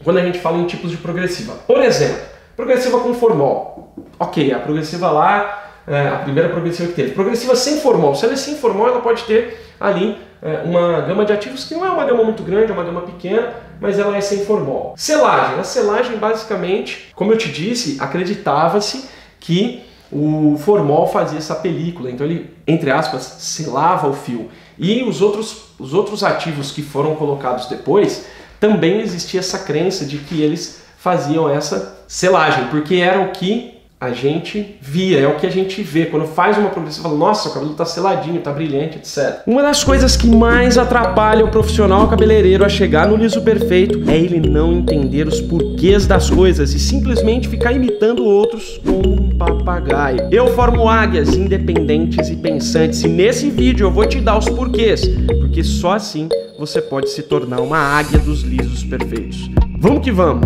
quando a gente fala em tipos de progressiva. Por exemplo, progressiva com formol. Ok, a progressiva lá, a primeira progressiva que teve. Progressiva sem formol. Se ela é sem formol, ela pode ter ali uma gama de ativos que não é uma gama muito grande, é uma gama pequena, mas ela é sem formol. Selagem. A selagem, basicamente, como eu te disse, acreditava-se que o formol fazia essa película, então ele, entre aspas, selava o fio. E os outros ativos que foram colocados depois, também existia essa crença de que eles faziam essa selagem, porque era o que a gente via, é o que a gente vê. Quando faz uma progressiva, fala, nossa, o cabelo tá seladinho, tá brilhante, etc. Uma das coisas que mais atrapalha o profissional cabeleireiro a chegar no liso perfeito é ele não entender os porquês das coisas e simplesmente ficar imitando outros como um papagaio. Eu formo águias independentes e pensantes e nesse vídeo eu vou te dar os porquês, porque só assim você pode se tornar uma águia dos lisos perfeitos. Vamos que vamos!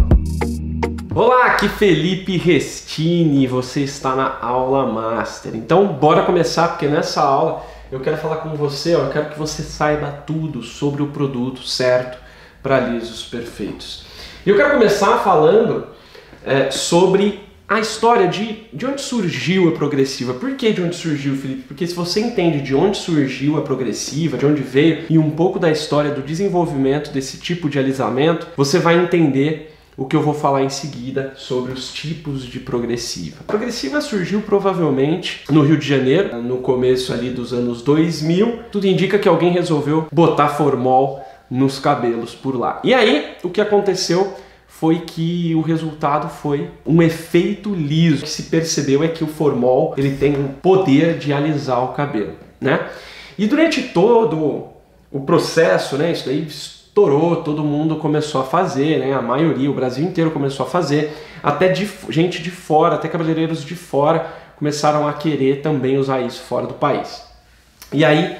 Olá, aqui Felipe Restini, você está na Aula Master. Então bora começar, porque nessa aula eu quero falar com você, eu quero que você saiba tudo sobre o produto certo para lisos perfeitos. E eu quero começar falando sobre a história de onde surgiu a progressiva. Por que de onde surgiu, Felipe? Porque se você entende de onde surgiu a progressiva, de onde veio e um pouco da história do desenvolvimento desse tipo de alisamento, você vai entender o que eu vou falar em seguida sobre os tipos de progressiva. A progressiva surgiu provavelmente no Rio de Janeiro, no começo ali dos anos 2000. Tudo indica que alguém resolveu botar formol nos cabelos por lá. E aí, o que aconteceu foi que o resultado foi um efeito liso. O que se percebeu é que o formol ele tem o poder de alisar o cabelo, né? E durante todo o processo, né, isso daí estourou, todo mundo começou a fazer, né? A maioria, o Brasil inteiro começou a fazer, até gente de fora, até cabeleireiros de fora começaram a querer também usar isso fora do país. E aí,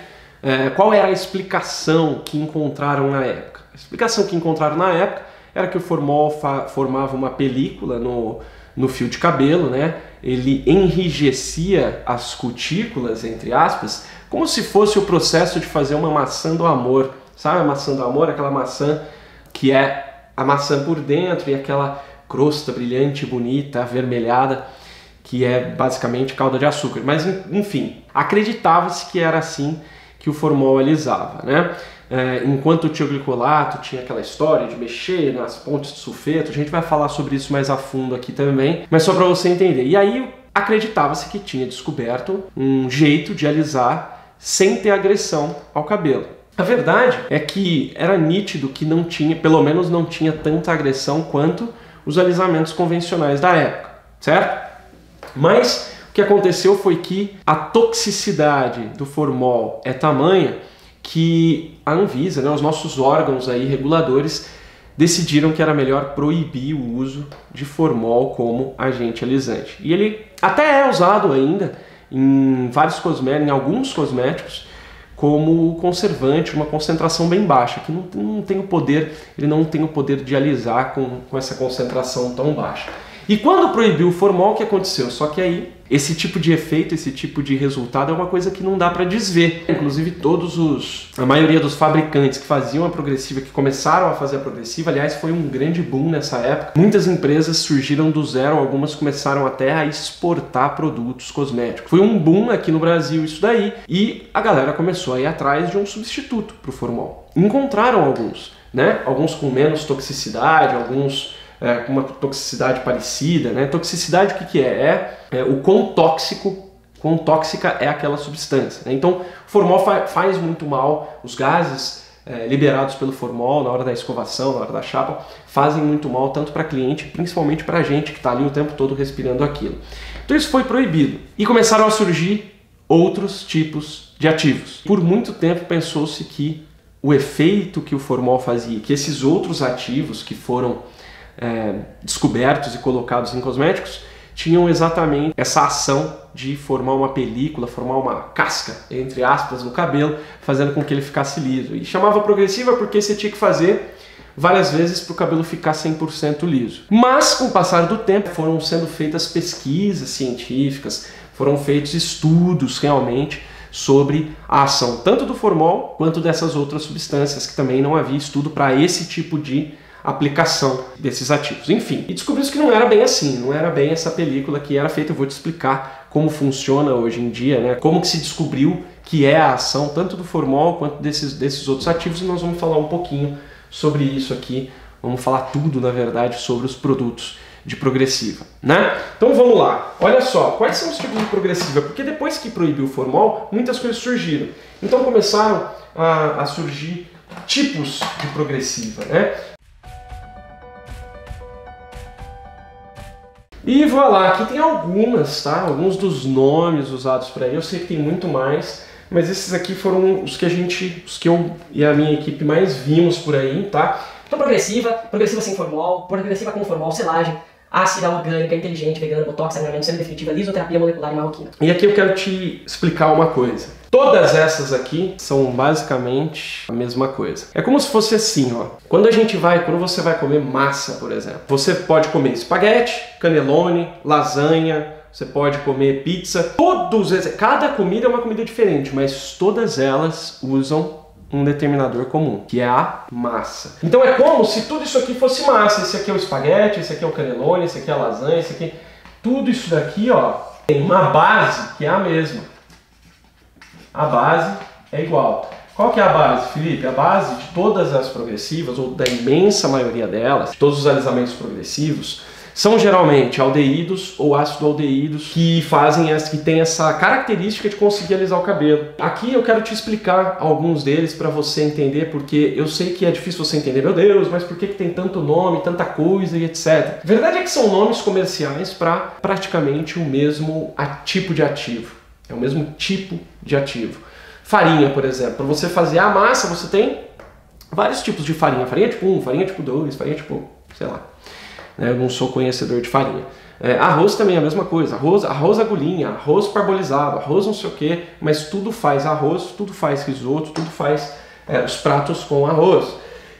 qual era a explicação que encontraram na época? A explicação que encontraram na época era que o formol formava uma película no fio de cabelo, né? Ele enrijecia as cutículas, entre aspas, como se fosse o processo de fazer uma maçã do amor. Sabe a maçã do amor? Aquela maçã que é a maçã por dentro e aquela crosta brilhante, bonita, avermelhada, que é basicamente calda de açúcar. Mas, enfim, acreditava-se que era assim que o formol alisava, né? Enquanto o tioglicolato tinha aquela história de mexer nas pontes de sulfeto, a gente vai falar sobre isso mais a fundo aqui também, mas só para você entender. E aí acreditava-se que tinha descoberto um jeito de alisar sem ter agressão ao cabelo. A verdade é que era nítido que não tinha, pelo menos não tinha tanta agressão quanto os alisamentos convencionais da época, certo? Mas o que aconteceu foi que a toxicidade do formol é tamanha que a Anvisa, né, os nossos órgãos aí reguladores, decidiram que era melhor proibir o uso de formol como agente alisante. E ele até é usado ainda em alguns cosméticos, como conservante, uma concentração bem baixa, que não tem o poder, ele não tem o poder de alisar com essa concentração tão baixa. E quando proibiu o formol, o que aconteceu? Só que aí, esse tipo de efeito, esse tipo de resultado é uma coisa que não dá para desver. Inclusive a maioria dos fabricantes que faziam a progressiva, que começaram a fazer a progressiva, aliás, foi um grande boom nessa época. Muitas empresas surgiram do zero, algumas começaram até a exportar produtos cosméticos. Foi um boom aqui no Brasil isso daí, e a galera começou a ir atrás de um substituto para o formol. Encontraram alguns, né? Alguns com menos toxicidade, alguns com uma toxicidade parecida, né? Toxicidade o que é? O quão tóxica é aquela substância, né? Então, o formol faz muito mal, os gases liberados pelo formol na hora da escovação, na hora da chapa, fazem muito mal tanto para cliente, principalmente para a gente que está ali o tempo todo respirando aquilo. Então isso foi proibido e começaram a surgir outros tipos de ativos. Por muito tempo pensou-se que o efeito que o formol fazia, que esses outros ativos que foram descobertos e colocados em cosméticos tinham exatamente essa ação de formar uma película, formar uma casca, entre aspas, no cabelo, fazendo com que ele ficasse liso. E chamava progressiva porque você tinha que fazer várias vezes para o cabelo ficar 100% liso. Mas, com o passar do tempo, foram sendo feitas pesquisas científicas, foram feitos estudos realmente sobre a ação tanto do formol quanto dessas outras substâncias, que também não havia estudo para esse tipo de aplicação desses ativos. Enfim, e descobriu-se que não era bem assim, não era bem essa película que era feita. Eu vou te explicar como funciona hoje em dia, né? Como que se descobriu que é a ação tanto do formol quanto desses outros ativos, e nós vamos falar um pouquinho sobre isso aqui. Vamos falar tudo, na verdade, sobre os produtos de progressiva, né? Então vamos lá. Olha só, quais são os tipos de progressiva? Porque depois que proibiu o formol, muitas coisas surgiram. Então começaram a surgir tipos de progressiva, né? E vou lá, aqui tem algumas, tá? Alguns dos nomes usados para ele. Eu sei que tem muito mais, mas esses aqui foram os que eu e a minha equipe mais vimos por aí, tá? Então progressiva sem formol, progressiva com formol, selagem, ácida orgânica, inteligente, vegana, botox, alinhamento semi-definitiva, lisoterapia molecular e marroquina. E aqui eu quero te explicar uma coisa. Todas essas aqui são basicamente a mesma coisa. É como se fosse assim, ó. Quando você vai comer massa, por exemplo, você pode comer espaguete, cannelloni, lasanha, você pode comer pizza. Cada comida é uma comida diferente, mas todas elas usam um determinador comum, que é a massa. Então é como se tudo isso aqui fosse massa. Esse aqui é o espaguete, esse aqui é o cannelloni, esse aqui é a lasanha, esse aqui... Tudo isso daqui, ó, tem uma base que é a mesma. A base é igual. Qual que é a base, Felipe? A base de todas as progressivas, ou da imensa maioria delas, de todos os alisamentos progressivos, são geralmente aldeídos ou ácido-aldeídos que têm essa característica de conseguir alisar o cabelo. Aqui eu quero te explicar alguns deles para você entender, porque eu sei que é difícil você entender, meu Deus, mas por que tem tanto nome, tanta coisa e etc. A verdade é que são nomes comerciais para praticamente o mesmo tipo de ativo. É o mesmo tipo de ativo. Farinha, por exemplo. Para você fazer a massa, você tem vários tipos de farinha. Farinha tipo 1, farinha tipo 2, farinha tipo, sei lá. Eu não sou conhecedor de farinha. Arroz também é a mesma coisa. Arroz agulhinha, arroz parbolizado, arroz não sei o que, mas tudo faz arroz, tudo faz risoto, tudo faz os pratos com arroz.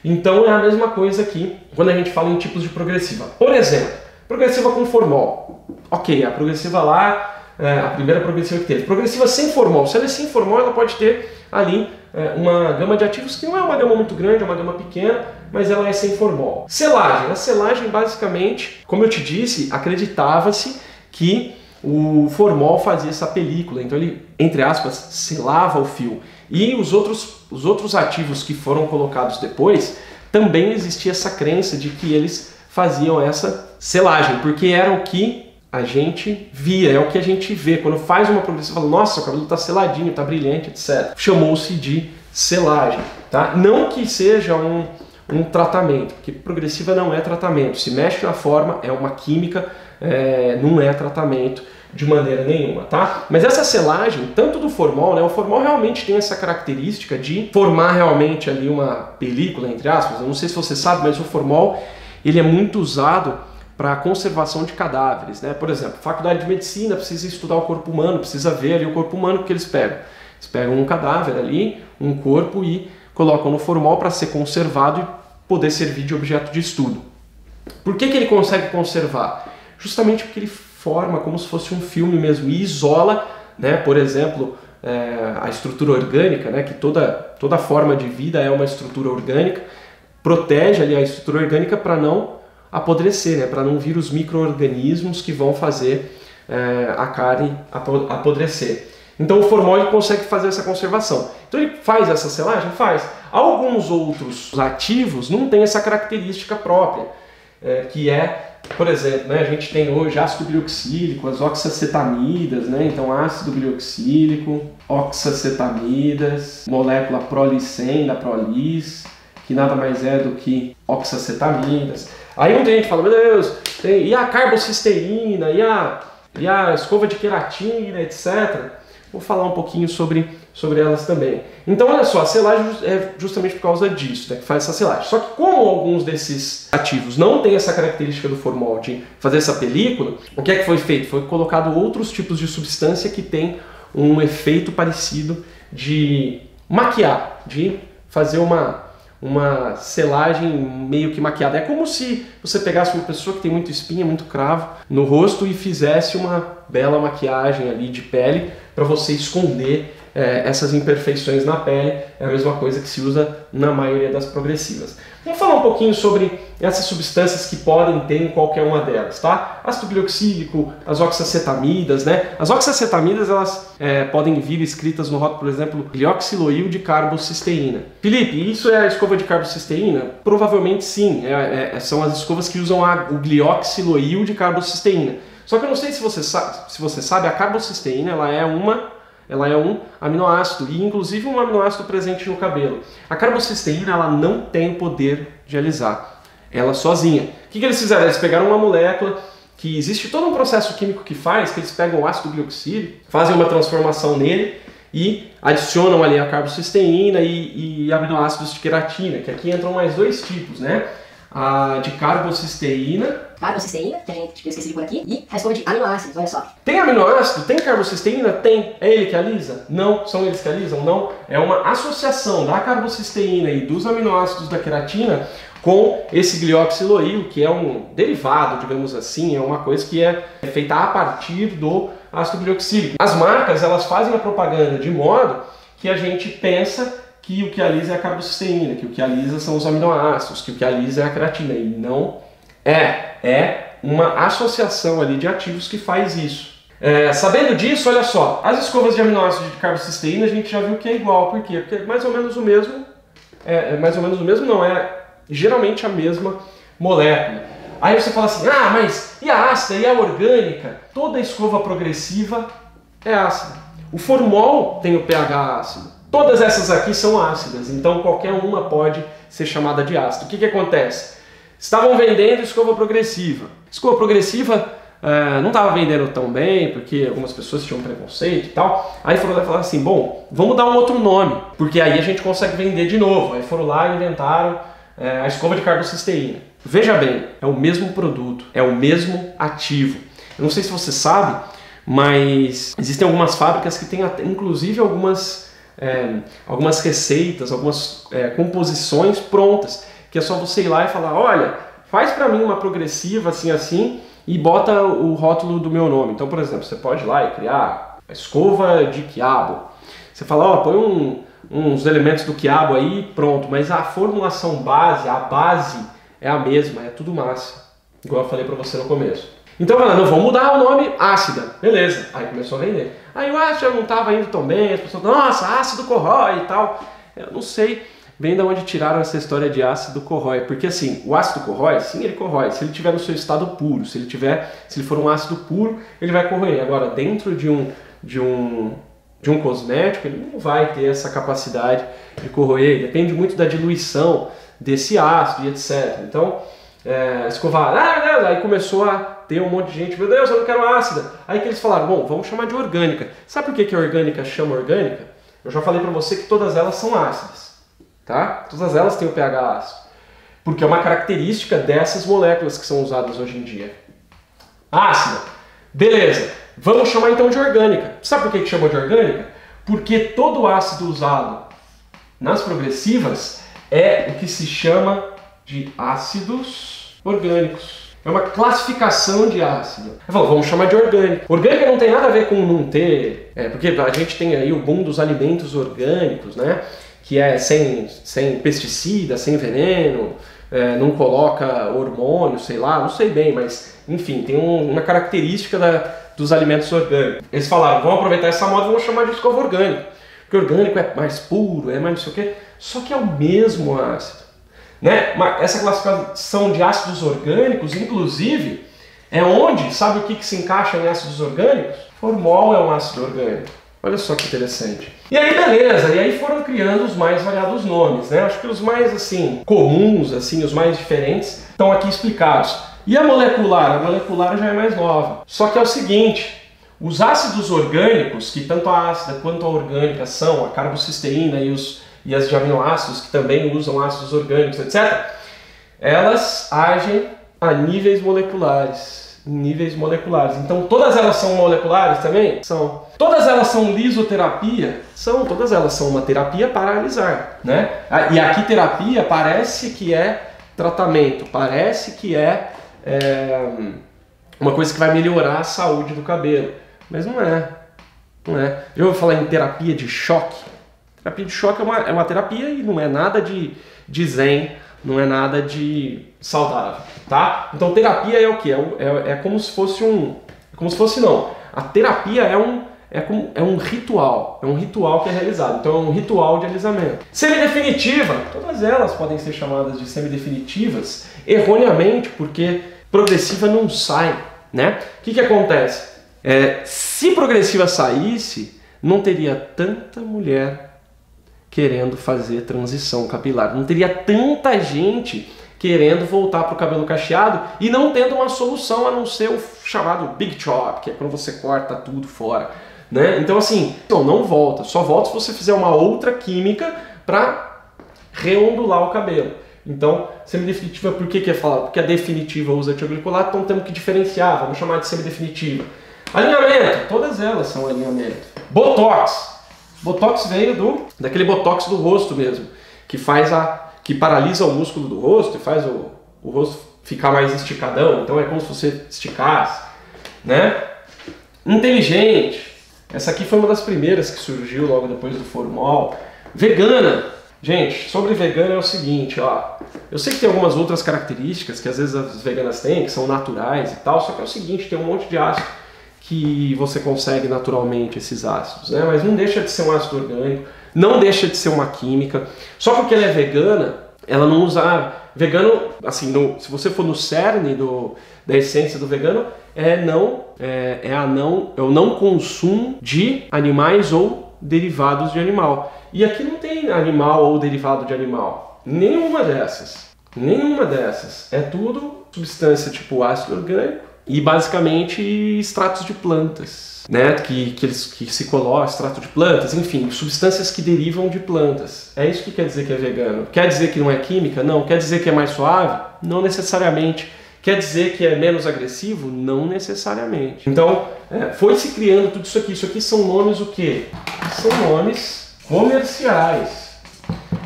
Então é a mesma coisa aqui quando a gente fala em tipos de progressiva. Por exemplo, progressiva com formol. Ok, a progressiva lá, a primeira progressiva que teve. Progressiva sem formol. Se ela é sem formol, ela pode ter ali uma gama de ativos que não é uma gama muito grande, é uma gama pequena, mas ela é sem formol. Selagem. A selagem, basicamente, como eu te disse, acreditava-se que o formol fazia essa película, então ele, entre aspas, selava o fio. E os outros ativos que foram colocados depois, também existia essa crença de que eles faziam essa selagem, porque era o que a gente via, é o que a gente vê. Quando faz uma progressiva, fala, nossa, o cabelo está seladinho, está brilhante, etc. Chamou-se de selagem, tá? Não que seja um tratamento, porque progressiva não é tratamento. Se mexe na forma, é uma química, não é tratamento de maneira nenhuma, tá? Mas essa selagem, tanto do formol, né? O formol realmente tem essa característica de formar realmente ali uma película, entre aspas. Eu não sei se você sabe, mas o formol, ele é muito usado para a conservação de cadáveres, né? Por exemplo, faculdade de medicina precisa estudar o corpo humano, precisa ver ali o corpo humano, porque eles pegam um cadáver ali, um corpo, e colocam no formol para ser conservado e poder servir de objeto de estudo. Por que ele consegue conservar? Justamente porque ele forma como se fosse um filme mesmo e isola, né? Por exemplo, a estrutura orgânica, né? Que toda forma de vida é uma estrutura orgânica, protege ali a estrutura orgânica para não apodrecer, né? Para não vir os micro-organismos que vão fazer a carne apodrecer. Então o formol ele consegue fazer essa conservação. Então ele faz essa selagem? Faz. Alguns outros ativos não têm essa característica própria, que é, por exemplo, né, a gente tem hoje ácido glioxílico, as oxacetamidas, né? Então ácido glioxílico, oxacetamidas, molécula prolicen da Prolis, que nada mais é do que oxacetaminas. Aí muita gente fala, meu Deus, e a carbocisteína, e a escova de queratina, etc. Vou falar um pouquinho sobre elas também. Então, olha só, a selagem é justamente por causa disso, né, que faz essa selagem. Só que como alguns desses ativos não têm essa característica do formol de fazer essa película, o que é que foi feito? Foi colocado outros tipos de substância que tem um efeito parecido de maquiar, de fazer uma selagem meio que maquiada. É como se você pegasse uma pessoa que tem muito espinha, muito cravo no rosto e fizesse uma bela maquiagem ali de pele para você esconder essas imperfeições na pele. É a mesma coisa que se usa na maioria das progressivas. Vamos falar um pouquinho sobre essas substâncias que podem ter em qualquer uma delas, tá? Ácido glioxílico, as oxacetamidas, né? As oxacetamidas, elas podem vir escritas no rótulo, por exemplo, glioxiloil de carbocisteína. Felipe, isso é a escova de carbocisteína? Provavelmente sim, são as escovas que usam o glioxiloil de carbocisteína. Só que eu não sei se você sabe, a carbocisteína ela é um aminoácido, e inclusive um aminoácido presente no cabelo. A carbocisteína ela não tem o poder de alisar, ela sozinha. O que eles fizeram? Eles pegaram uma molécula que existe todo um processo químico que eles pegam o ácido glioxílico, fazem uma transformação nele e adicionam ali a carbocisteína e aminoácidos de queratina, que aqui entram mais dois tipos, né? A de carbocisteína, que a gente esqueci por aqui, e a escova de aminoácidos, olha só. Tem aminoácido? Tem carbocisteína? Tem. É ele que alisa? Não. São eles que alisam? Não. É uma associação da carbocisteína e dos aminoácidos da queratina com esse glioxiloil, que é um derivado, digamos assim, é uma coisa que é feita a partir do ácido glioxílico. As marcas, elas fazem a propaganda de modo que a gente pensa que o que alisa é a carbocisteína, que o que alisa são os aminoácidos, que o que alisa é a queratina, e não é uma associação ali de ativos que faz isso. Sabendo disso, olha só, as escovas de aminoácidos de carbocisteína a gente já viu que é igual, por quê? Porque é mais ou menos o mesmo, é geralmente a mesma molécula. Aí você fala assim, mas e a ácida, e a orgânica? Toda escova progressiva é ácida. O formol tem o pH ácido. Todas essas aqui são ácidas, então qualquer uma pode ser chamada de ácido. O que acontece? Estavam vendendo escova progressiva. Escova progressiva não estava vendendo tão bem, porque algumas pessoas tinham preconceito e tal. Aí foram lá e falaram assim, bom, vamos dar um outro nome, porque aí a gente consegue vender de novo. Aí foram lá e inventaram a escova de carbocisteína. Veja bem, é o mesmo produto, é o mesmo ativo. Eu não sei se você sabe, mas existem algumas fábricas que têm inclusive algumas receitas, algumas composições prontas, que é só você ir lá e falar, olha, faz para mim uma progressiva assim assim e bota o rótulo do meu nome. Então, por exemplo, você pode ir lá e criar a escova de quiabo. Você fala, põe uns elementos do quiabo aí, pronto, mas a formulação base, a base é a mesma, é tudo massa, igual eu falei para você no começo. Então, vamos mudar o nome ácida, beleza, aí começou a vender. Aí o ácido não estava indo tão bem, as pessoas, nossa, ácido corrói e tal. Eu não sei bem de onde tiraram essa história de ácido corrói, porque assim, o ácido corrói, sim, ele corrói, se ele estiver no seu estado puro, se ele for um ácido puro, ele vai corroer. Agora, dentro de um cosmético, ele não vai ter essa capacidade de corroer, depende muito da diluição desse ácido e etc. Então, escovar, aí começou a ter um monte de gente, meu Deus, eu não quero ácida. Aí que eles falaram, bom, vamos chamar de orgânica. Sabe por que a orgânica chama orgânica? Eu já falei para você que todas elas são ácidas, tá? Todas elas têm o pH ácido, porque é uma característica dessas moléculas que são usadas hoje em dia. Ácida, beleza, vamos chamar então de orgânica. Sabe por que chamou de orgânica? Porque todo ácido usado nas progressivas é o que se chama de ácidos orgânicos. É uma classificação de ácido. Eu falo, vamos chamar de orgânica. Orgânica não tem nada a ver com não ter... porque a gente tem aí o boom dos alimentos orgânicos, né? Que é sem pesticida, sem veneno, não coloca hormônio, sei lá, não sei bem, mas enfim, tem uma característica dos alimentos orgânicos. Eles falaram, vamos aproveitar essa moda e vamos chamar de escova orgânica. Porque orgânico é mais puro, é mais não sei o quê, só que é o mesmo ácido. Né? Essa classificação de ácidos orgânicos, inclusive, é onde, sabe o que se encaixa em ácidos orgânicos? Formol é um ácido orgânico. Olha só que interessante. E aí, beleza, e aí foram criando os mais variados nomes, né? Acho que os mais, assim, comuns, assim, os mais diferentes, estão aqui explicados. E a molecular? A molecular já é mais nova. Só que é o seguinte, os ácidos orgânicos, que tanto a ácida quanto a orgânica são, a carbocisteína e as de aminoácidos, que também usam ácidos orgânicos, etc., elas agem a níveis moleculares. Então, todas elas são moleculares também? São. Todas elas são lisoterapia? São. Todas elas são uma terapia para alisar, né? E aqui terapia parece que é tratamento, parece que é uma coisa que vai melhorar a saúde do cabelo. Mas não é. Não é. Eu vou falar em terapia de choque. Terapia de choque é uma terapia e não é nada de zen, não é nada de saudável, tá? Então terapia é o quê? É como se fosse como se fosse não. A terapia é um ritual que é realizado. Então é um ritual de alisamento. Semidefinitiva, todas elas podem ser chamadas de semidefinitivas, erroneamente, porque progressiva não sai, né? O que acontece? Se progressiva saísse, não teria tanta mulher querendo fazer transição capilar, não teria tanta gente querendo voltar para o cabelo cacheado e não tendo uma solução a não ser o chamado Big Chop, que é quando você corta tudo fora, né? Então assim, não volta, só volta se você fizer uma outra química para reondular o cabelo. Então, semidefinitiva, por que é falado? Porque a definitiva usa tioglicolato, então temos que diferenciar, vamos chamar de semidefinitiva. Alinhamento, todas elas são alinhamento. Botox. Botox veio daquele botox do rosto mesmo, que paralisa o músculo do rosto e faz o rosto ficar mais esticadão. Então é como se você esticasse, né? Inteligente. Essa aqui foi uma das primeiras que surgiu logo depois do formol. Vegana. Gente, sobre vegana é o seguinte, ó. Eu sei que tem algumas outras características que às vezes as veganas têm, que são naturais e tal, só que é o seguinte, tem um monte de ácido que você consegue naturalmente esses ácidos, né? Mas não deixa de ser um ácido orgânico, não deixa de ser uma química. Só porque ela é vegana, ela não usa... Vegano, assim, se você for no cerne da essência do vegano, é o não consumo de animais ou derivados de animal. E aqui não tem animal ou derivado de animal. Nenhuma dessas. Nenhuma dessas. É tudo substância tipo ácido orgânico e basicamente extratos de plantas, né? Que se colocam, extrato de plantas, enfim, substâncias que derivam de plantas. É isso que quer dizer que é vegano. Quer dizer que não é química? Não. Quer dizer que é mais suave? Não necessariamente. Quer dizer que é menos agressivo? Não necessariamente. Então, foi se criando tudo isso aqui. Isso aqui são nomes o quê? São nomes comerciais.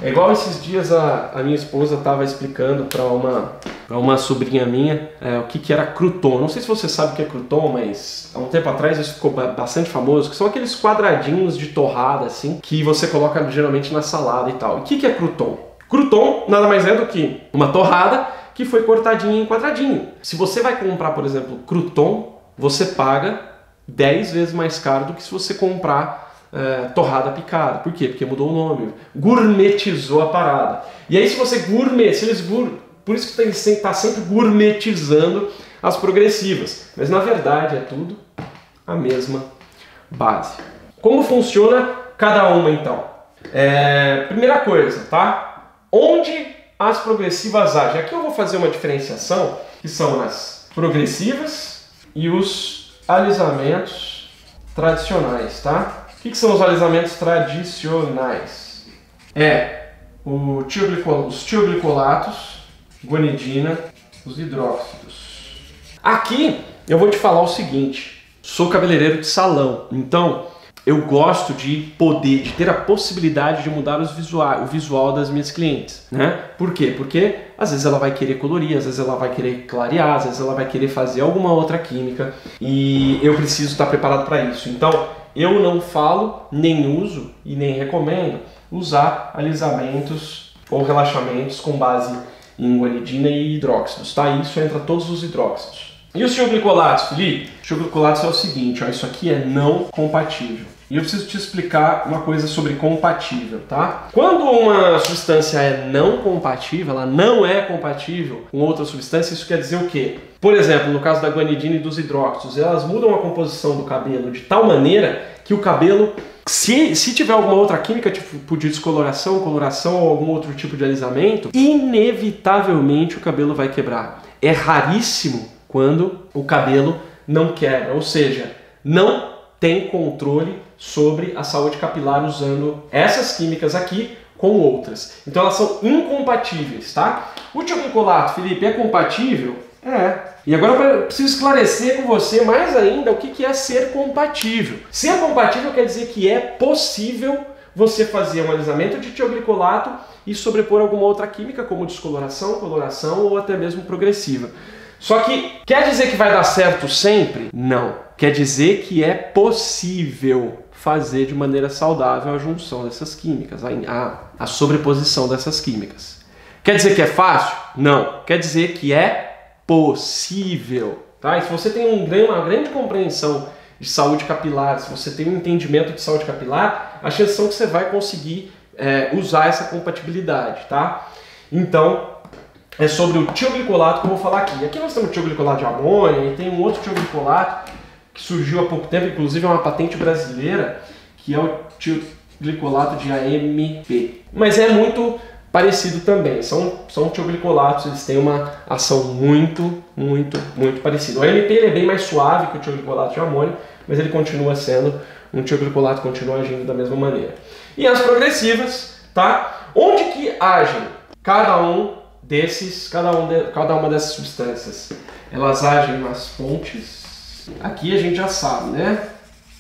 É igual esses dias a minha esposa estava explicando para uma sobrinha minha o que era crouton. Não sei se você sabe o que é crouton, mas há um tempo atrás isso ficou bastante famoso, que são aqueles quadradinhos de torrada assim, que você coloca geralmente na salada e tal. E o que é crouton? Crouton nada mais é do que uma torrada que foi cortadinha em quadradinho. Se você vai comprar, por exemplo, crouton, você paga 10 vezes mais caro do que se você comprar torrada picada. Por quê? Porque mudou o nome, gourmetizou a parada. E aí se você por isso que tem que estar sempre gourmetizando as progressivas. Mas na verdade é tudo a mesma base. Como funciona cada uma então? Primeira coisa, tá? Onde as progressivas agem? Aqui eu vou fazer uma diferenciação, que são as progressivas e os alisamentos tradicionais, tá? O que são os alisamentos tradicionais? Os tioglicolatos, guanidina, os hidróxidos. Aqui eu vou te falar o seguinte, sou cabeleireiro de salão, então eu gosto de ter a possibilidade de mudar o visual das minhas clientes, né? Por quê? Porque às vezes ela vai querer colorir, às vezes ela vai querer clarear, às vezes ela vai querer fazer alguma outra química e eu preciso estar preparado para isso. Então, eu não falo, nem uso e nem recomendo usar alisamentos ou relaxamentos com base em guanidina e hidróxidos, tá? Isso entra todos os hidróxidos. E os tioglicolatos, Felipe? Os tioglicolatos é o seguinte, ó, isso aqui é não compatível. E eu preciso te explicar uma coisa sobre compatível, tá? Quando uma substância é não compatível, ela não é compatível com outra substância, isso quer dizer o quê? Por exemplo, no caso da guanidina e dos hidróxidos, elas mudam a composição do cabelo de tal maneira que o cabelo, se tiver alguma outra química, tipo de descoloração, coloração ou algum outro tipo de alisamento, inevitavelmente o cabelo vai quebrar. É raríssimo quando o cabelo não quebra, ou seja, não tem controle sobre a saúde capilar usando essas químicas aqui com outras. Então elas são incompatíveis, tá? O tioglicolato, Felipe, é compatível? E agora eu preciso esclarecer com você mais ainda o que é ser compatível. Ser compatível quer dizer que é possível você fazer um alisamento de tioglicolato e sobrepor alguma outra química, como descoloração, coloração ou até mesmo progressiva. Só que quer dizer que vai dar certo sempre? Não. Quer dizer que é possível fazer de maneira saudável a junção dessas químicas, a sobreposição dessas químicas. Quer dizer que é fácil? Não. Quer dizer que é possível. Tá? E se você tem uma grande compreensão de saúde capilar, se você tem um entendimento de saúde capilar, a chance são que você vai conseguir usar essa compatibilidade. Tá? Então, é sobre o tioglicolato que eu vou falar aqui. Aqui nós temos o tioglicolato de amônia e tem um outro tioglicolato que surgiu há pouco tempo, inclusive é uma patente brasileira, que é o tioglicolato de AMP. Mas é muito parecido também. São tioglicolatos, eles têm uma ação muito parecida. O AMP ele é bem mais suave que o tioglicolato de amônia, mas ele continua sendo um tioglicolato, continua agindo da mesma maneira. E as progressivas, tá? Onde que agem cada uma dessas substâncias? Elas agem nas pontes. Aqui a gente já sabe, né?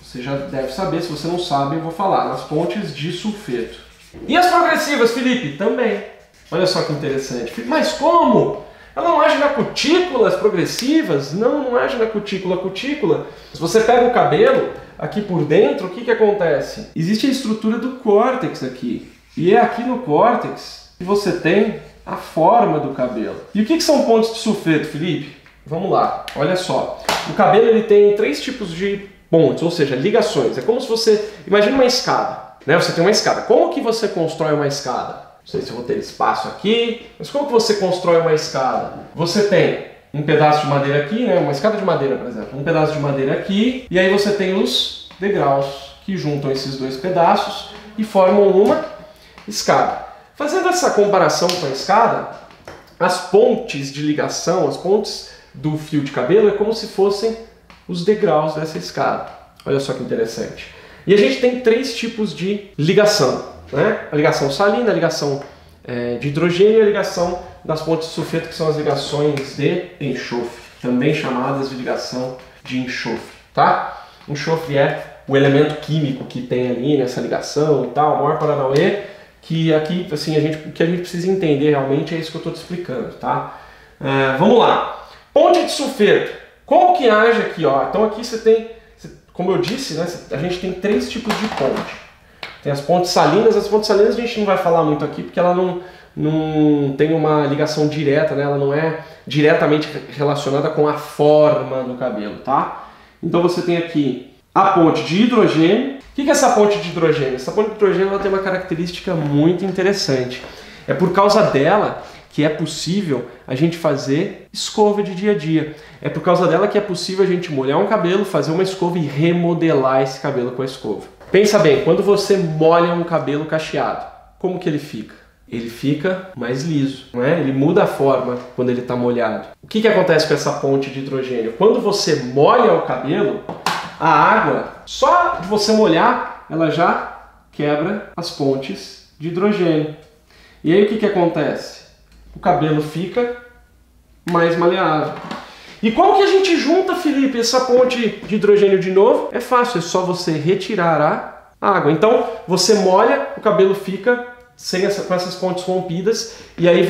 Você já deve saber, se você não sabe, eu vou falar. Nas pontes de sulfeto. E as progressivas, Felipe? Também. Olha só que interessante. Mas como? Ela não age na cutícula, as progressivas? Não age na cutícula. Cutícula, se você pega o cabelo, aqui por dentro, o que acontece? Existe a estrutura do córtex aqui. E é aqui no córtex que você tem a forma do cabelo. E o que são pontes de sulfeto, Felipe? Vamos lá, olha só. O cabelo ele tem 3 tipos de pontes, ou seja, ligações. É como se você... Imagina uma escada, né? Você tem uma escada. Como que você constrói uma escada? Não sei se eu vou ter espaço aqui, mas como que você constrói uma escada? Você tem um pedaço de madeira aqui, né? Uma escada de madeira, por exemplo. Um pedaço de madeira aqui, e aí você tem os degraus que juntam esses 2 pedaços e formam uma escada. Fazendo essa comparação com a escada, as pontes de ligação, as pontes do fio de cabelo é como se fossem os degraus dessa escada. Olha só que interessante. E a gente tem 3 tipos de ligação, né? A ligação salina, a ligação de hidrogênio e a ligação das pontes de sulfeto, que são as ligações de enxofre, também chamadas de ligação de enxofre, tá? Enxofre é o elemento químico que tem ali nessa ligação e tal, o maior paranauê, que aqui, assim, o que a gente precisa entender realmente é isso que eu estou te explicando, tá? Vamos lá. Ponte de sulfeto. Como que age aqui, ó? Então aqui você tem, como eu disse, né, a gente tem 3 tipos de ponte. Tem as pontes salinas. As pontes salinas a gente não vai falar muito aqui porque ela não tem uma ligação direta, né? Ela não é diretamente relacionada com a forma do cabelo, tá? Então você tem aqui a ponte de hidrogênio. O que é essa ponte de hidrogênio? Essa ponte de hidrogênio ela tem uma característica muito interessante. É por causa dela que é possível a gente fazer escova de dia a dia. É por causa dela que é possível a gente molhar um cabelo, fazer uma escova e remodelar esse cabelo com a escova. Pensa bem, quando você molha um cabelo cacheado, como que ele fica? Ele fica mais liso, não é? Ele muda a forma quando ele está molhado. O que acontece com essa ponte de hidrogênio? Quando você molha o cabelo, a água, só de você molhar, ela já quebra as pontes de hidrogênio. E aí o que acontece? O cabelo fica mais maleável. E como que a gente junta, Felipe, essa ponte de hidrogênio de novo? É fácil, é só você retirar a água. Então, você molha, o cabelo fica com essas pontes rompidas, e aí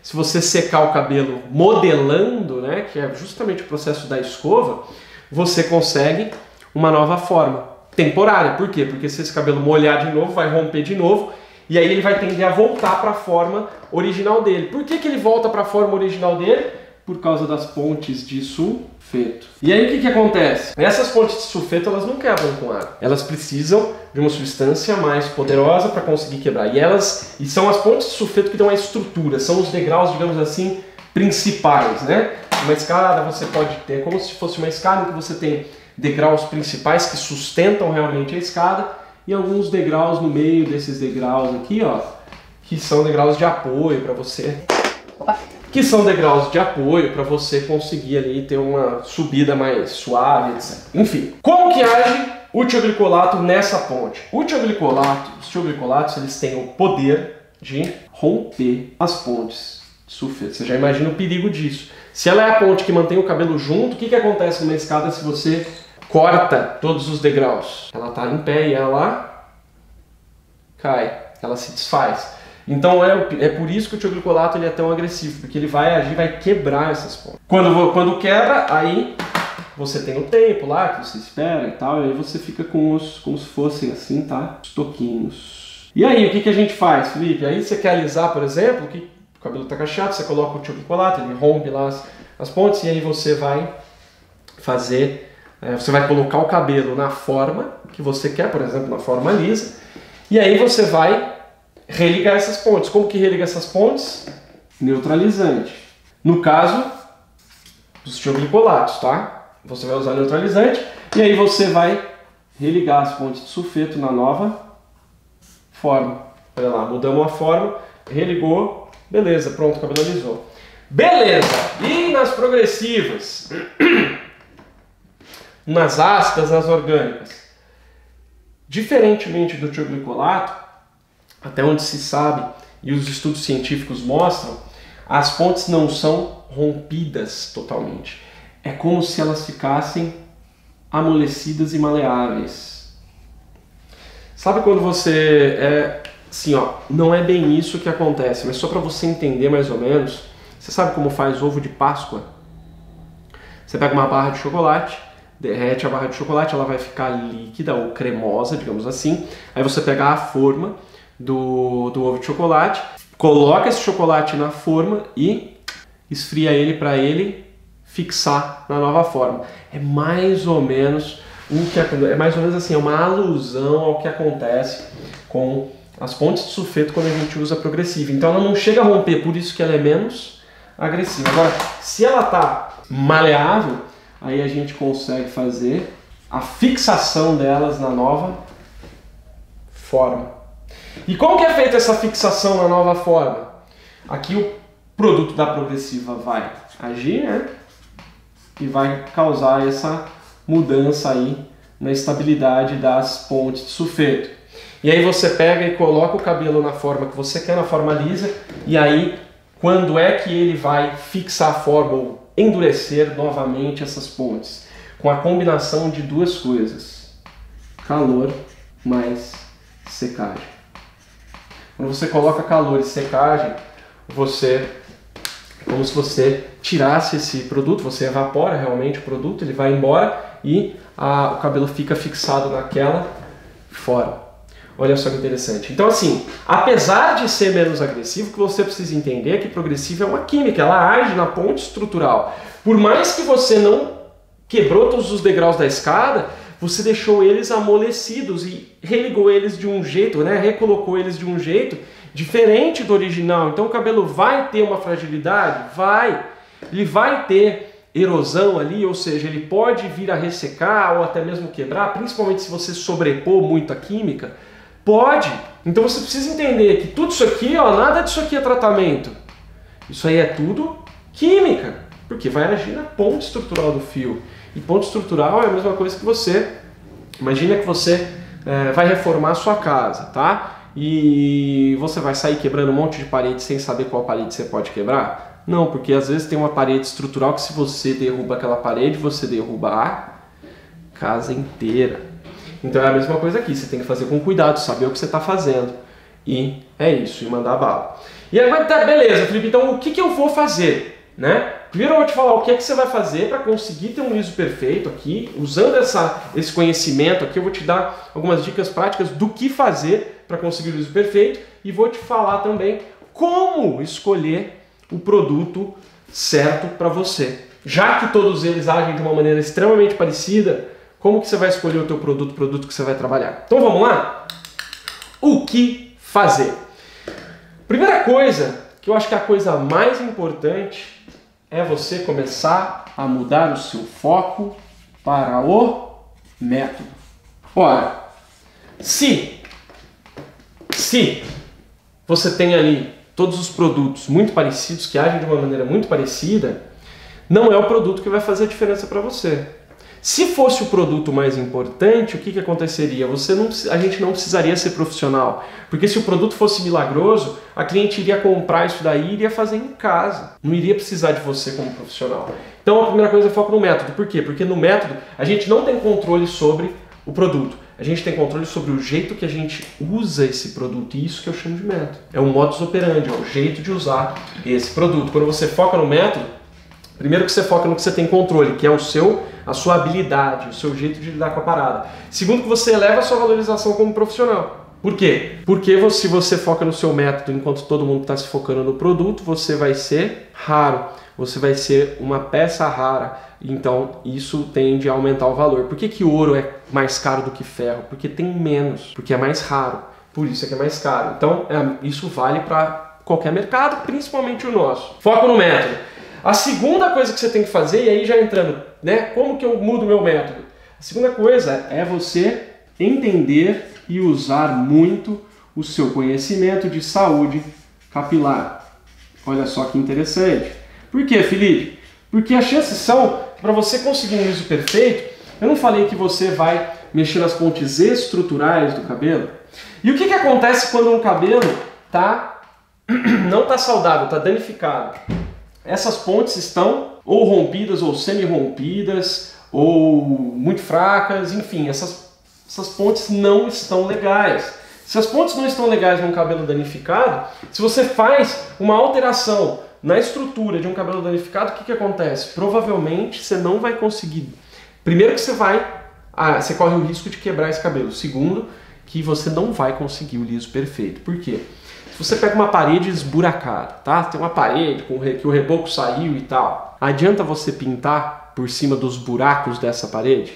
se você secar o cabelo modelando, né, que é justamente o processo da escova, você consegue uma nova forma temporária. Por quê? Porque se esse cabelo molhar de novo, vai romper de novo, e aí ele vai tender a voltar para a forma original dele. Por que ele volta para a forma original dele? Por causa das pontes de sulfeto. E aí o que acontece? Essas pontes de sulfeto elas não quebram com água. Elas precisam de uma substância mais poderosa para conseguir quebrar. E são as pontes de sulfeto que dão a estrutura, são os degraus, digamos assim, principais, né? Uma escada você pode ter como se fosse uma escada em que você tem degraus principais que sustentam realmente a escada e alguns degraus no meio desses degraus aqui, ó, que são degraus de apoio para você. Que são degraus de apoio para você conseguir ali ter uma subida mais suave, etc. Enfim, como que age o tioglicolato nessa ponte? Os tioglicolatos, eles têm o poder de romper as pontes de sulfeto. Você já imagina o perigo disso. Se ela é a ponte que mantém o cabelo junto, o que acontece numa escada se você corta todos os degraus? Ela está em pé e ela cai, ela se desfaz. Então é por isso que o tioglicolato ele é tão agressivo, porque ele vai agir, vai quebrar essas pontes. Quando quebra, aí você tem o tempo lá que você espera e tal, e aí você fica com como se fossem assim, tá? Os toquinhos. E aí, o que a gente faz, Felipe? Aí você quer alisar, por exemplo, o cabelo está cacheado, você coloca o tioglifolato, ele rompe lá as pontes, e aí você vai fazer, você vai colocar o cabelo na forma que você quer, por exemplo, na forma lisa, e aí você vai religar essas pontes. Como que religa essas pontes? Neutralizante. No caso dos tioglifolatos, tá? Você vai usar neutralizante e aí você vai religar as pontes de sulfeto na nova forma. Olha lá, mudamos a forma, religou, beleza, pronto, o cabelo alisou. Beleza! E nas progressivas? Nas ácidas, nas orgânicas? Diferentemente do tioglicolato, até onde se sabe e os estudos científicos mostram, as pontes não são rompidas totalmente. É como se elas ficassem amolecidas e maleáveis. Sabe quando você assim, ó, não é bem isso que acontece, mas só para você entender mais ou menos, você sabe como faz ovo de Páscoa? Você pega uma barra de chocolate, derrete a barra de chocolate, ela vai ficar líquida ou cremosa, digamos assim. Aí você pega a forma do ovo de chocolate, coloca esse chocolate na forma e esfria ele para ele fixar na nova forma. É mais ou menos assim, é uma alusão ao que acontece com as pontes de sulfeto quando a gente usa progressiva. Então ela não chega a romper, por isso que ela é menos agressiva. Agora, se ela está maleável, aí a gente consegue fazer a fixação delas na nova forma. E como que é feita essa fixação na nova forma? Aqui o produto da progressiva vai agir, né? E vai causar essa mudança aí na estabilidade das pontes de sulfeto. E aí você pega e coloca o cabelo na forma que você quer, na forma lisa, e aí quando é que ele vai fixar a forma ou endurecer novamente essas pontes? Com a combinação de duas coisas: calor mais secagem. Quando você coloca calor e secagem, é como se você tirasse esse produto, você evapora realmente o produto, ele vai embora e o cabelo fica fixado naquela forma. Olha só que interessante. Então assim, apesar de ser menos agressivo, o que você precisa entender é que progressiva é uma química, ela age na ponte estrutural. Por mais que você não quebrou todos os degraus da escada, você deixou eles amolecidos e religou eles de um jeito, né? Recolocou eles de um jeito diferente do original. Então o cabelo vai ter uma fragilidade? Vai. Ele vai ter erosão ali, ou seja, ele pode vir a ressecar ou até mesmo quebrar, principalmente se você sobrepor muito a química. Pode. Então você precisa entender que tudo isso aqui, ó, nada disso aqui é tratamento. Isso aí é tudo química, porque vai agir na ponte estrutural do fio. E ponte estrutural é a mesma coisa que você... Imagina que você vai reformar a sua casa, tá? E você vai sair quebrando um monte de parede sem saber qual parede você pode quebrar? Não, porque às vezes tem uma parede estrutural que se você derruba aquela parede, você derruba a casa inteira. Então é a mesma coisa aqui, você tem que fazer com cuidado, saber o que você está fazendo. E é isso, e mandar bala. E agora, tá, beleza, Felipe, então o que eu vou fazer? Né? Primeiro eu vou te falar o que é que você vai fazer para conseguir ter um liso perfeito aqui. Usando esse conhecimento aqui, eu vou te dar algumas dicas práticas do que fazer para conseguir o liso perfeito. E vou te falar também como escolher o produto certo para você. Já que todos eles agem de uma maneira extremamente parecida, como que você vai escolher o teu produto, o produto que você vai trabalhar? Então vamos lá? O que fazer? Primeira coisa, que eu acho que é a coisa mais importante, é você começar a mudar o seu foco para o método. Ora, se você tem ali todos os produtos muito parecidos, que agem de uma maneira muito parecida, não é o produto que vai fazer a diferença para você. Se fosse o produto mais importante, o que aconteceria? A gente não precisaria ser profissional, porque se o produto fosse milagroso, a cliente iria comprar isso daí e iria fazer em casa. Não iria precisar de você como profissional. Então a primeira coisa é foco no método. Por quê? Porque no método a gente não tem controle sobre o produto. A gente tem controle sobre o jeito que a gente usa esse produto, e isso que eu chamo de método. É o modus operandi, é o jeito de usar esse produto. Quando você foca no método, primeiro que você foca no que você tem controle, que é a sua habilidade, o seu jeito de lidar com a parada. Segundo que você eleva a sua valorização como profissional. Por quê? Porque se você foca no seu método enquanto todo mundo está se focando no produto, você vai ser raro, você vai ser uma peça rara. Então isso tende a aumentar o valor. Por que que o ouro é mais caro do que ferro? Porque tem menos, porque é mais raro, por isso é que é mais caro. Então isso vale para qualquer mercado, principalmente o nosso. Foco no método. A segunda coisa que você tem que fazer, e aí já entrando, né, como que eu mudo o meu método? A segunda coisa é você entender e usar muito o seu conhecimento de saúde capilar. Olha só que interessante. Por quê, Felipe? Porque as chances são que para você conseguir um liso perfeito, eu não falei que você vai mexer nas pontes estruturais do cabelo? E o que acontece quando um cabelo não está saudável, está danificado? Essas pontes estão ou rompidas ou semi-rompidas ou muito fracas, enfim, essas pontes não estão legais. Se as pontes não estão legais num cabelo danificado, se você faz uma alteração na estrutura de um cabelo danificado, o que acontece? Provavelmente você não vai conseguir. Primeiro que você corre o risco de quebrar esse cabelo. Segundo, que você não vai conseguir o liso perfeito. Por quê? Se você pega uma parede esburacada, tá? Tem uma parede que o reboco saiu e tal. Adianta você pintar por cima dos buracos dessa parede?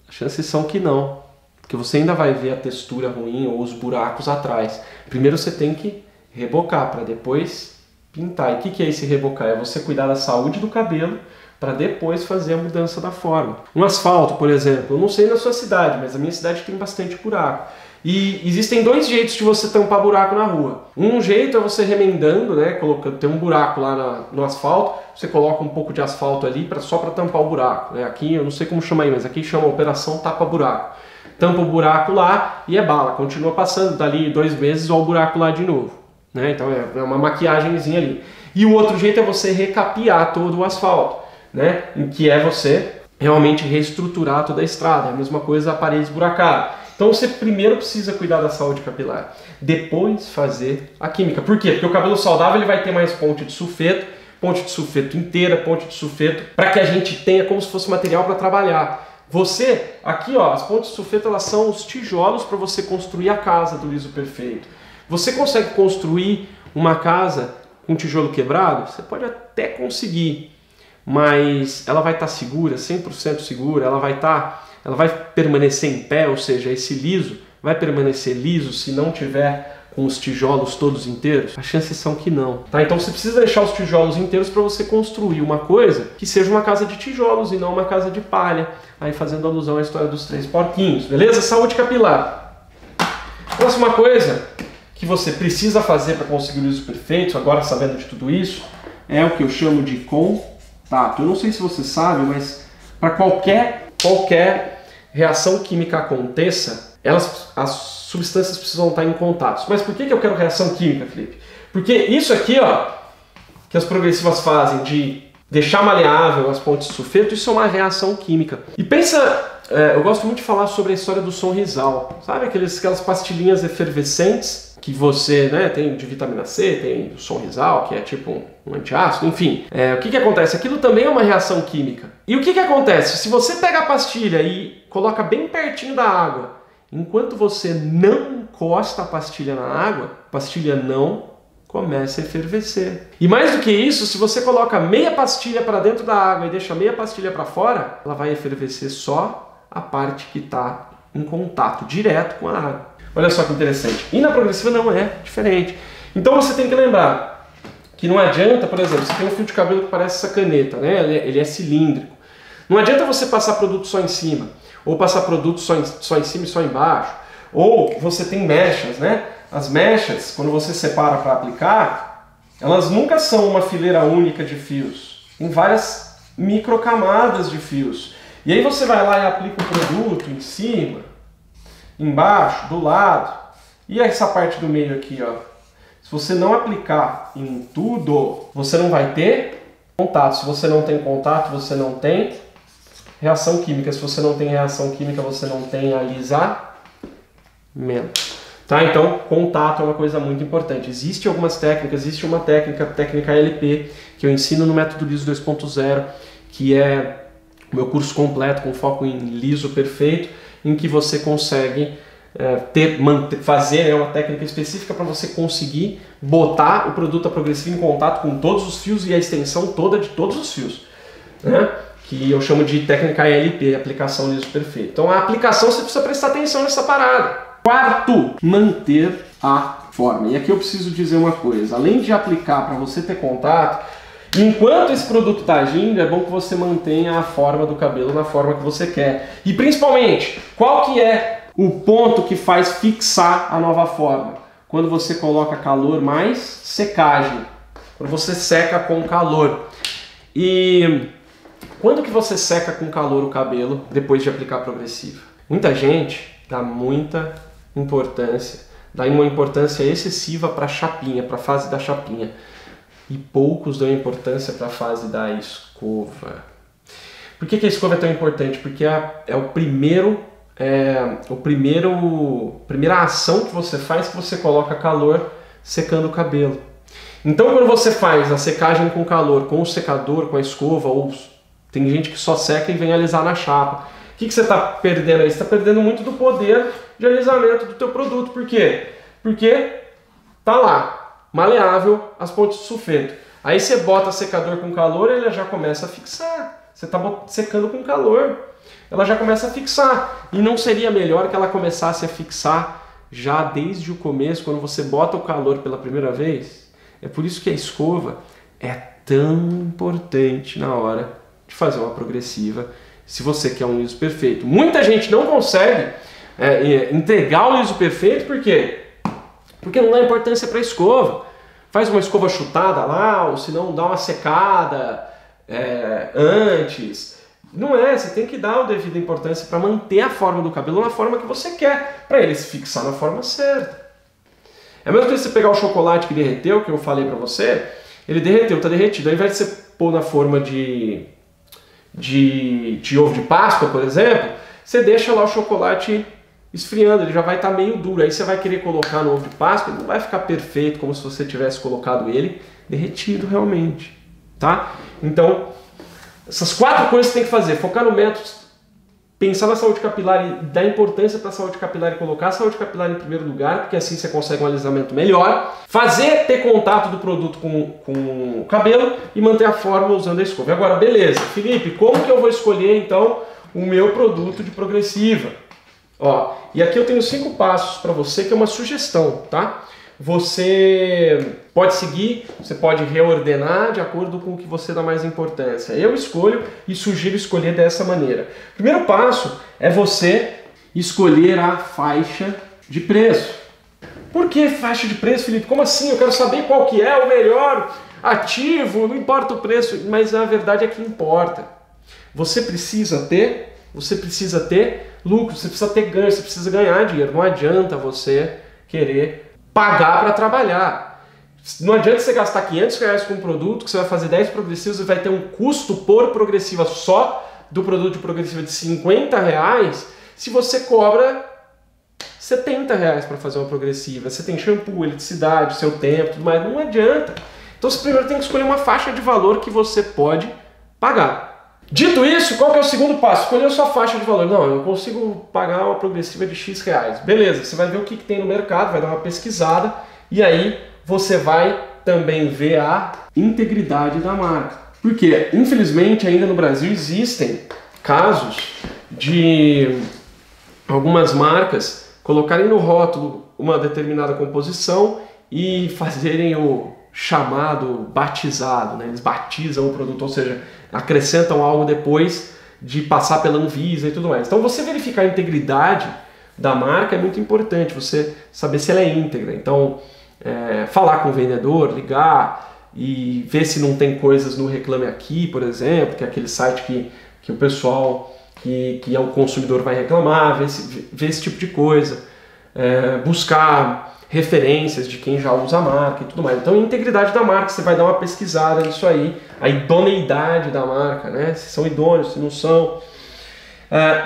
As chances são que não. Porque você ainda vai ver a textura ruim ou os buracos atrás. Primeiro você tem que rebocar para depois pintar. E o que é esse rebocar? É você cuidar da saúde do cabelo para depois fazer a mudança da forma. Um asfalto, por exemplo, eu não sei na sua cidade, mas a minha cidade tem bastante buraco. E existem dois jeitos de você tampar buraco na rua. Um jeito é você remendando, né? Tem um buraco lá no asfalto, você coloca um pouco de asfalto ali só para tampar o buraco. Né? Aqui, eu não sei como chama aí, mas aqui chama operação tapa-buraco. Tampa o buraco lá e é bala, continua passando, dali 2 meses, olha o buraco lá de novo. Né? Então é uma maquiagemzinha ali. E o outro jeito é você recapear todo o asfalto, né? Em que é você realmente reestruturar toda a estrada. É a mesma coisa a parede esburacada. Então você primeiro precisa cuidar da saúde capilar, depois fazer a química. Por quê? Porque o cabelo saudável ele vai ter mais ponte de sulfeto inteira, ponte de sulfeto, para que a gente tenha como se fosse material para trabalhar. Você, aqui ó, as pontes de sulfeto elas são os tijolos para você construir a casa do liso perfeito. Você consegue construir uma casa com tijolo quebrado? Você pode até conseguir, mas ela vai estar segura, 100% segura, ela vai permanecer em pé, ou seja, esse liso vai permanecer liso se não tiver com os tijolos todos inteiros? As chances são que não. Tá? Então você precisa deixar os tijolos inteiros para você construir uma coisa que seja uma casa de tijolos e não uma casa de palha. Aí fazendo alusão à história dos 3 porquinhos, beleza? Saúde capilar. Próxima coisa que você precisa fazer para conseguir o liso perfeito, agora sabendo de tudo isso, é o que eu chamo de contato. Eu não sei se você sabe, mas para qualquer reação química aconteça, as substâncias precisam estar em contatos. Mas por que eu quero reação química, Felipe? Porque isso aqui, ó, que as progressivas fazem de deixar maleável as pontes de sulfeto, isso é uma reação química. E pensa, eu gosto muito de falar sobre a história do Sonrisal. Sabe aquelas pastilhinhas efervescentes que você, né, tem de vitamina C, tem o Sonrisal, que é tipo um antiácido, enfim. O que acontece? Aquilo também é uma reação química. E o que acontece? Se você pega a pastilha e coloca bem pertinho da água, enquanto você não encosta a pastilha na água, a pastilha não começa a efervescer. E mais do que isso, se você coloca meia pastilha para dentro da água e deixa meia pastilha para fora, ela vai efervescer só a parte que está em contato direto com a água. Olha só que interessante. E na progressiva não é diferente. Então você tem que lembrar que não adianta, por exemplo, você tem um fio de cabelo que parece essa caneta, né? Ele é cilíndrico. Não adianta você passar produto só em cima, ou passar produto só em cima e só embaixo, ou você tem mechas, né? As mechas, quando você separa para aplicar, elas nunca são uma fileira única de fios. Tem várias microcamadas de fios. E aí você vai lá e aplica o produto em cima, embaixo, do lado. E essa parte do meio aqui, ó. Se você não aplicar em tudo, você não vai ter contato. Se você não tem contato, você não tem reação química. Se você não tem reação química, você não tem alisamento. Tá? Então, contato é uma coisa muito importante. Existem algumas técnicas, existe uma técnica LP, que eu ensino no Método Liso 2.0, que é o meu curso completo com foco em liso perfeito, em que você consegue fazer, né, uma técnica específica para você conseguir botar o produto progressivo em contato com todos os fios e a extensão toda de todos os fios, né? Que eu chamo de técnica ALP, aplicação liso perfeito. Então a aplicação você precisa prestar atenção nessa parada. Quarto, manter a forma. E aqui eu preciso dizer uma coisa, além de aplicar para você ter contato, enquanto esse produto está agindo, é bom que você mantenha a forma do cabelo na forma que você quer. E principalmente, qual que é o ponto que faz fixar a nova forma? Quando você coloca calor mais secagem. Quando você seca com calor. E quando que você seca com calor o cabelo depois de aplicar progressiva? Muita gente dá muita importância, dá uma importância excessiva para a chapinha, para a fase da chapinha. E poucos dão importância para a fase da escova. Por que a escova é tão importante? Porque é a primeira ação que você faz que você coloca calor secando o cabelo. Então quando você faz a secagem com calor, com o secador, com a escova, ou tem gente que só seca e vem alisar na chapa. O que você está perdendo aí? Você está perdendo muito do poder de alisamento do teu produto. Por quê? Porque tá lá, maleável, as pontes de sulfeto. Aí você bota secador com calor, ele já começa a fixar. Você está secando com calor, ela já começa a fixar. E não seria melhor que ela começasse a fixar já desde o começo, quando você bota o calor pela primeira vez? É por isso que a escova é tão importante na hora de fazer uma progressiva, se você quer um liso perfeito. Muita gente não consegue entregar o liso perfeito, por quê? Porque não dá importância para a escova. Faz uma escova chutada lá, ou se não dá uma secada antes. Não é, você tem que dar a devida importância para manter a forma do cabelo na forma que você quer, para ele se fixar na forma certa. É a mesma coisa que você pegar o chocolate que derreteu, que eu falei para você, ele derreteu, está derretido. Ao invés de você pôr na forma de ovo de Páscoa, por exemplo, você deixa lá o chocolate esfriando, ele já vai estar meio duro. Aí você vai querer colocar no ovo de Páscoa, ele não vai ficar perfeito como se você tivesse colocado ele derretido realmente, tá? Então, essas 4 coisas você tem que fazer: focar no método, pensar na saúde capilar e dar importância para a saúde capilar e colocar a saúde capilar em primeiro lugar, porque assim você consegue um alisamento melhor, ter contato do produto com o cabelo e manter a forma usando a escova. Agora, beleza, Felipe, como que eu vou escolher então o meu produto de progressiva? Ó, e aqui eu tenho 5 passos para você, que é uma sugestão, tá? Você pode seguir, você pode reordenar de acordo com o que você dá mais importância. Eu escolho e sugiro escolher dessa maneira. O primeiro passo é você escolher a faixa de preço. Por que faixa de preço, Felipe? Como assim? Eu quero saber qual que é o melhor ativo, não importa o preço, mas a verdade é que importa. Você precisa ter lucro, você precisa ter ganho, você precisa ganhar dinheiro. Não adianta você querer pagar para trabalhar. Não adianta você gastar R$500 com um produto, que você vai fazer 10 progressivas e vai ter um custo por progressiva só do produto de progressiva de R$50, se você cobra R$70 para fazer uma progressiva. Você tem shampoo, eletricidade, seu tempo, tudo mais. Não adianta. Então você primeiro tem que escolher uma faixa de valor que você pode pagar. Dito isso, qual que é o segundo passo? Escolher a sua faixa de valor. Não, eu consigo pagar uma progressiva de X reais. Beleza, você vai ver o que tem no mercado, vai dar uma pesquisada e aí você vai também ver a integridade da marca. Porque, infelizmente, ainda no Brasil existem casos de algumas marcas colocarem no rótulo uma determinada composição e fazerem o chamado batizado, né? Eles batizam o produto, ou seja, acrescentam algo depois de passar pela Anvisa e tudo mais. Então você verificar a integridade da marca é muito importante, você saber se ela é íntegra. Então falar com o vendedor, ligar e ver se não tem coisas no Reclame Aqui, por exemplo, que é aquele site que o pessoal que é o consumidor vai reclamar, ver esse tipo de coisa, buscar referências de quem já usa a marca e tudo mais. Então, a integridade da marca, você vai dar uma pesquisada nisso aí, a idoneidade da marca, né? Se são idôneos, se não são.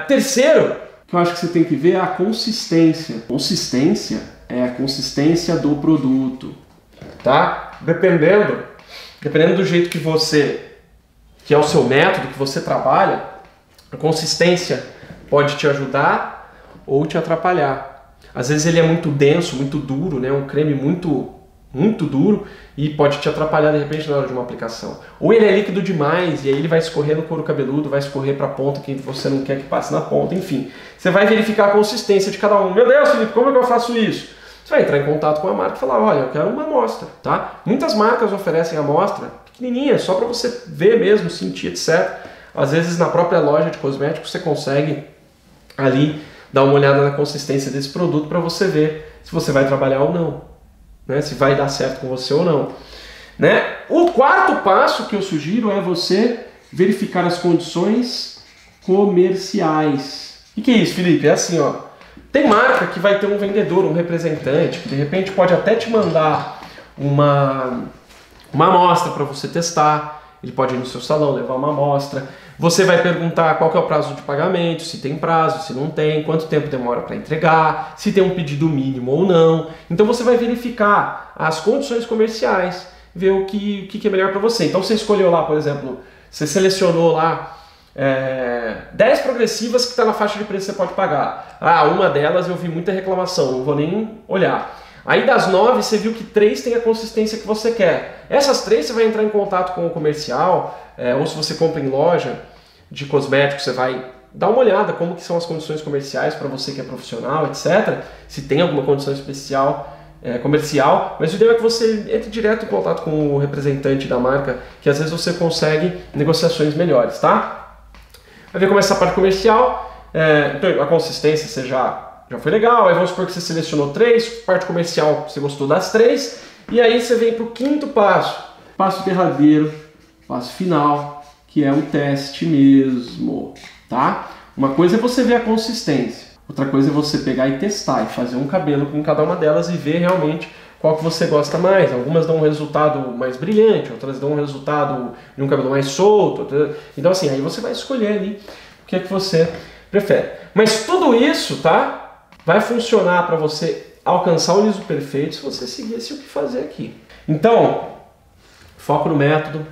Terceiro, que eu acho que você tem que ver é a consistência. Consistência é a consistência do produto, tá? Dependendo do jeito que é o seu método, que você trabalha, a consistência pode te ajudar ou te atrapalhar. Às vezes ele é muito denso, muito duro, né? Um creme muito duro e pode te atrapalhar de repente na hora de uma aplicação. Ou ele é líquido demais e aí ele vai escorrer no couro cabeludo, vai escorrer para a ponta que você não quer que passe na ponta, enfim. Você vai verificar a consistência de cada um. Meu Deus, Felipe, como é que eu faço isso? Você vai entrar em contato com a marca e falar, olha, eu quero uma amostra, tá? Muitas marcas oferecem amostra pequenininha, só para você ver mesmo, sentir, etc. Às vezes na própria loja de cosméticos você consegue ali dar uma olhada na consistência desse produto para você ver se você vai trabalhar ou não, né? Se vai dar certo com você ou não, né? O quarto passo que eu sugiro é você verificar as condições comerciais. O que é isso, Felipe? É assim, ó. Tem marca que vai ter um vendedor, um representante, que de repente pode até te mandar uma amostra para você testar. Ele pode ir no seu salão, levar uma amostra. Você vai perguntar qual que é o prazo de pagamento, se tem prazo, se não tem, quanto tempo demora para entregar, se tem um pedido mínimo ou não. Então você vai verificar as condições comerciais, ver o que é melhor para você. Então você escolheu lá, por exemplo, você selecionou lá 10 progressivas que está na faixa de preço que você pode pagar. Ah, uma delas eu vi muita reclamação, não vou nem olhar. Aí das 9 você viu que 3 tem a consistência que você quer. Essas 3 você vai entrar em contato com o comercial, ou se você compra em loja de cosméticos, você vai dar uma olhada como que são as condições comerciais para você que é profissional, etc. Se tem alguma condição especial comercial, mas o ideal é que você entre direto em contato com o representante da marca, que às vezes você consegue negociações melhores, tá? Vai ver como é essa parte comercial, então a consistência você já foi legal, aí vamos supor que você selecionou 3, parte comercial você gostou das 3, e aí você vem para o quinto passo derradeiro, passo final, que é o teste mesmo, tá? Uma coisa é você ver a consistência, outra coisa é você pegar e testar, e fazer um cabelo com cada uma delas e ver realmente qual que você gosta mais. Algumas dão um resultado mais brilhante, outras dão um resultado de um cabelo mais solto, então assim, aí você vai escolher ali o que é que você prefere. Mas tudo isso, tá? Vai funcionar para você alcançar o liso perfeito se você seguisse o que fazer aqui. Então, foco no método,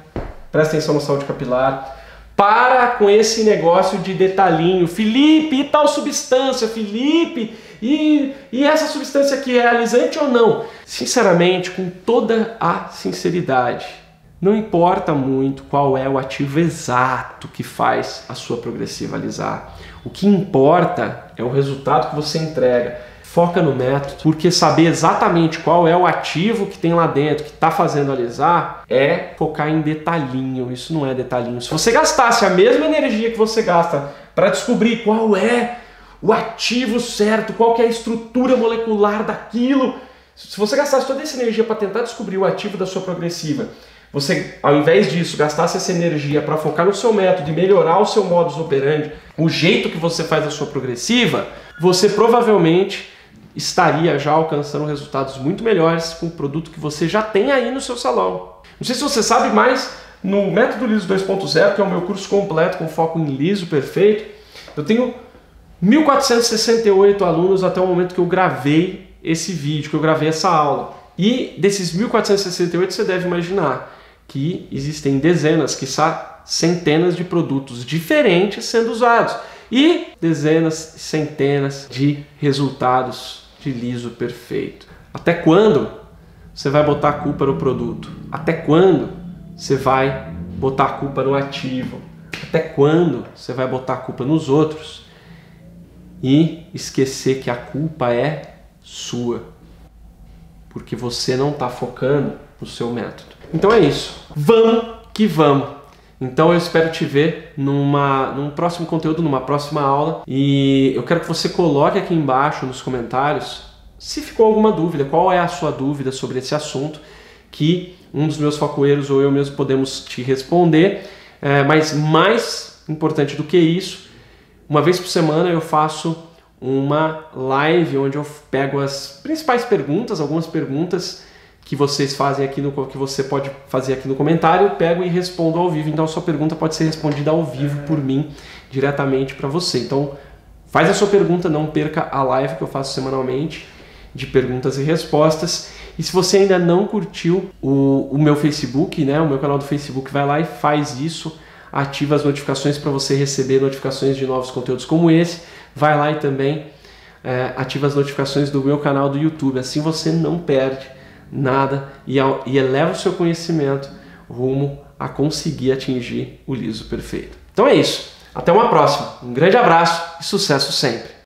presta atenção na saúde capilar, para com esse negócio de detalhinho. Felipe, e tal substância? Felipe, e essa substância aqui é alisante ou não? Sinceramente, com toda a sinceridade, não importa muito qual é o ativo exato que faz a sua progressiva alisar. O que importa é o resultado que você entrega. Foca no método, porque saber exatamente qual é o ativo que tem lá dentro, que está fazendo alisar, é focar em detalhinho. Isso não é detalhinho. Se você gastasse a mesma energia que você gasta para descobrir qual é o ativo certo, qual que é a estrutura molecular daquilo, se você gastasse toda essa energia para tentar descobrir o ativo da sua progressiva, você, ao invés disso, gastasse essa energia para focar no seu método e melhorar o seu modus operandi, o jeito que você faz a sua progressiva, você provavelmente estaria já alcançando resultados muito melhores com o produto que você já tem aí no seu salão. Não sei se você sabe, mas no Método Liso 2.0, que é o meu curso completo com foco em liso perfeito, eu tenho 1.468 alunos até o momento que eu gravei esse vídeo, que eu gravei essa aula. E desses 1.468 você deve imaginar que existem dezenas, quiçá centenas de produtos diferentes sendo usados e dezenas, centenas de resultados de liso perfeito. Até quando você vai botar a culpa no produto? Até quando você vai botar a culpa no ativo? Até quando você vai botar a culpa nos outros e esquecer que a culpa é sua? Porque você não está focando no seu método. Então é isso. Vamos que vamos! Então eu espero te ver num próximo conteúdo, numa próxima aula. E eu quero que você coloque aqui embaixo nos comentários se ficou alguma dúvida, qual é a sua dúvida sobre esse assunto, que um dos meus focoeiros ou eu mesmo podemos te responder. Mas mais importante do que isso, uma vez por semana eu faço uma live onde eu pego as principais perguntas, algumas perguntas que vocês fazem aqui que você pode fazer aqui no comentário, eu pego e respondo ao vivo. Então a sua pergunta pode ser respondida ao vivo por mim, diretamente para você. Então faz a sua pergunta, não perca a live que eu faço semanalmente de perguntas e respostas. E se você ainda não curtiu o meu Facebook, né, o meu canal do Facebook, vai lá e faz isso, ativa as notificações para você receber notificações de novos conteúdos como esse. Vai lá e também ativa as notificações do meu canal do YouTube, assim você não perde nada e eleva o seu conhecimento rumo a conseguir atingir o liso perfeito. Então é isso, até uma próxima, um grande abraço e sucesso sempre!